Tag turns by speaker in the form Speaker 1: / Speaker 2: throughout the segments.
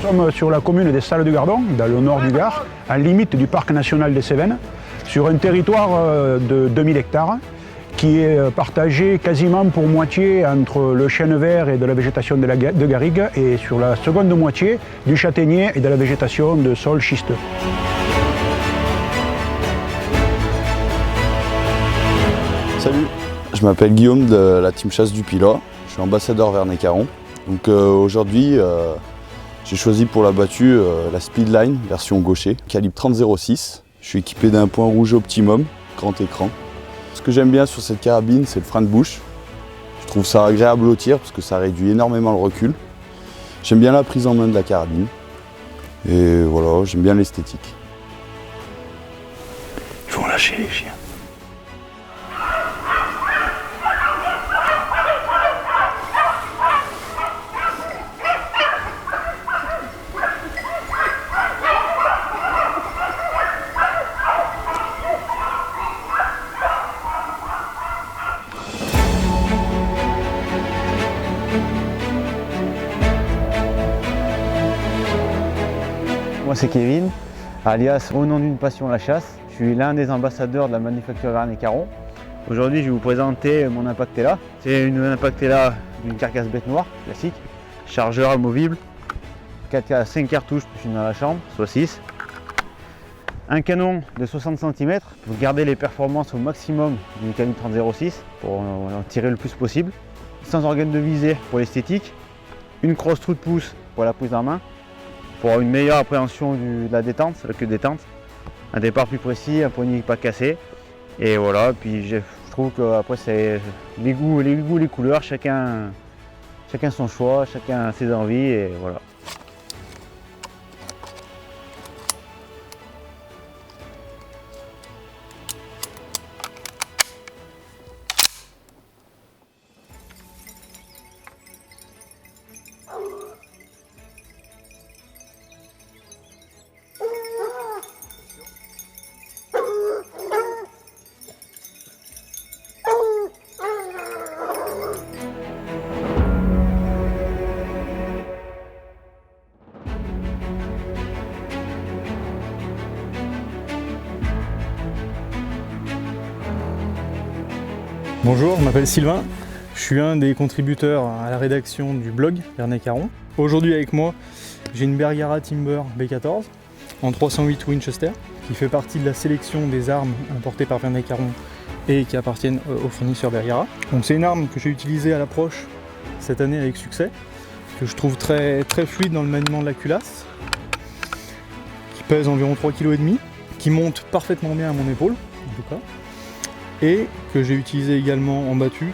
Speaker 1: sommes sur la commune des Salles du Gardon, dans le nord du Gard, en limite du parc national des Cévennes, sur un territoire de 2000 hectares qui est partagé quasiment pour moitié entre le chêne vert et de la végétation de garrigue et sur la seconde moitié du châtaignier et de la végétation de sol schisteux.
Speaker 2: Salut, je m'appelle Guillaume de la team chasse du Pilat, je suis ambassadeur Vernay-Caron. Donc aujourd'hui, j'ai choisi pour la battue la Speedline version gaucher, calibre 30-06. Je suis équipé d'un point rouge Optimum, grand écran. Ce que j'aime bien sur cette carabine, c'est le frein de bouche. Je trouve ça agréable au tir parce que ça réduit énormément le recul. J'aime bien la prise en main de la carabine. Et voilà, j'aime bien l'esthétique.
Speaker 1: Ils vont lâcher les chiens.
Speaker 3: Moi c'est Kevin, alias Au nom d'une passion la chasse. Je suis l'un des ambassadeurs de la manufacture Vernay-Caron. Aujourd'hui je vais vous présenter mon Impactella. C'est une Impactella d'une carcasse bête noire classique, chargeur amovible, 4 à 5 cartouches plus une dans la chambre, soit 6. Un canon de 60 cm pour garder les performances au maximum du calibre 30-06 pour en tirer le plus possible. Sans organe de visée pour l'esthétique, une crosse trou de pouce pour la prise en main, pour avoir une meilleure appréhension de la détente, la queue détente, un départ plus précis, un poignet pas cassé. Et voilà, puis je trouve qu'après c'est les goûts, les couleurs, chacun son choix, chacun ses envies et voilà.
Speaker 4: Bonjour, je m'appelle Sylvain, je suis un des contributeurs à la rédaction du blog Vernay-Caron. Aujourd'hui avec moi, j'ai une Bergara Timber B14 en 308 Winchester qui fait partie de la sélection des armes importées par Vernay-Caron et qui appartiennent au fournisseur Bergara. Donc c'est une arme que j'ai utilisée à l'approche cette année avec succès, que je trouve très fluide dans le maniement de la culasse, qui pèse environ 3,5 kg, qui monte parfaitement bien à mon épaule en tout cas, et que j'ai utilisé également en battue.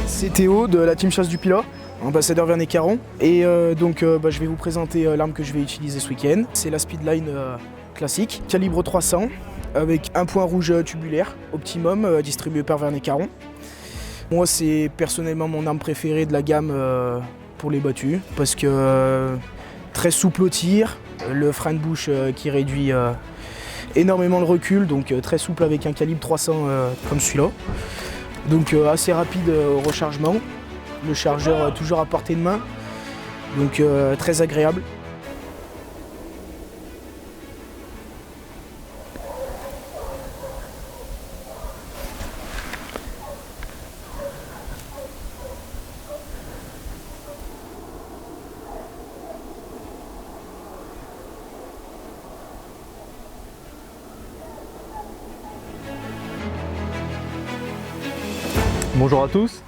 Speaker 5: C'est Théo de la team chasse du Pilat, ambassadeur Vernay-Caron. Et je vais vous présenter l'arme que je vais utiliser ce week-end. C'est la Speedline classique, calibre 300, avec un point rouge tubulaire, Optimum, distribué par Vernay-Caron. Moi, c'est personnellement mon arme préférée de la gamme pour les battues, parce que très souple au tir, le frein de bouche qui réduit énormément le recul, donc très souple avec un calibre 300 comme celui-là. Donc assez rapide au rechargement, le chargeur toujours à portée de main, donc très agréable.
Speaker 4: Bonjour à tous,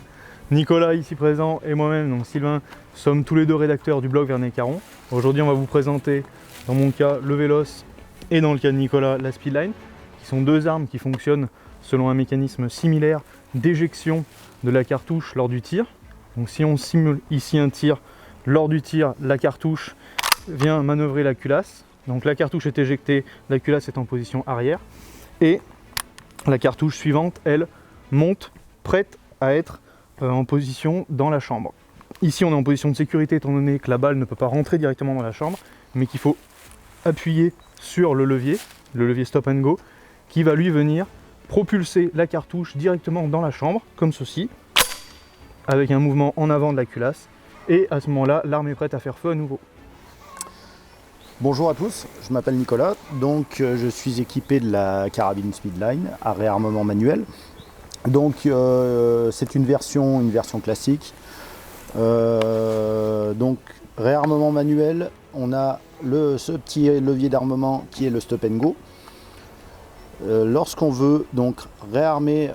Speaker 4: Nicolas ici présent et moi-même, donc Sylvain, sommes tous les deux rédacteurs du blog Vernet-Caron. Aujourd'hui on va vous présenter, dans mon cas, le Véloce et dans le cas de Nicolas, la Speedline, qui sont deux armes qui fonctionnent selon un mécanisme similaire d'éjection de la cartouche lors du tir. Donc si on simule ici un tir, lors du tir, la cartouche vient manœuvrer la culasse. Donc la cartouche est éjectée, la culasse est en position arrière. Et la cartouche suivante, elle, monte, prête à être en position dans la chambre. Ici on est en position de sécurité étant donné que la balle ne peut pas rentrer directement dans la chambre, mais qu'il faut appuyer sur le levier stop and go, qui va lui venir propulser la cartouche directement dans la chambre, comme ceci, avec un mouvement en avant de la culasse, et à ce moment-là, l'arme est prête à faire feu à nouveau.
Speaker 6: Bonjour à tous, je m'appelle Nicolas, donc je suis équipé de la carabine Speedline à réarmement manuel. Donc c'est une version classique. Donc réarmement manuel, on a ce petit levier d'armement qui est le stop and go. Lorsqu'on veut donc armer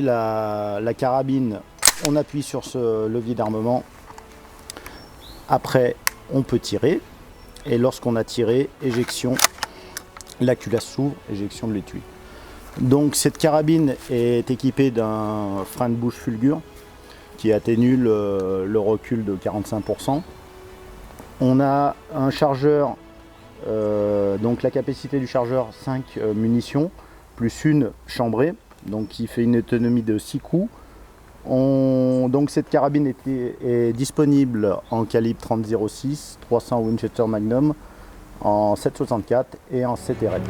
Speaker 6: la carabine, on appuie sur ce levier d'armement. Après, on peut tirer. Et lorsqu'on a tiré, éjection, la culasse s'ouvre, éjection de l'étui. Donc cette carabine est équipée d'un frein de bouche Fulgur qui atténue le recul de 45%. On a un chargeur, donc la capacité du chargeur 5 munitions, plus une chambrée, donc qui fait une autonomie de 6 coups. Donc cette carabine est disponible en calibre 30-06, 300 Winchester Magnum, en 7,64 et en 7 RL.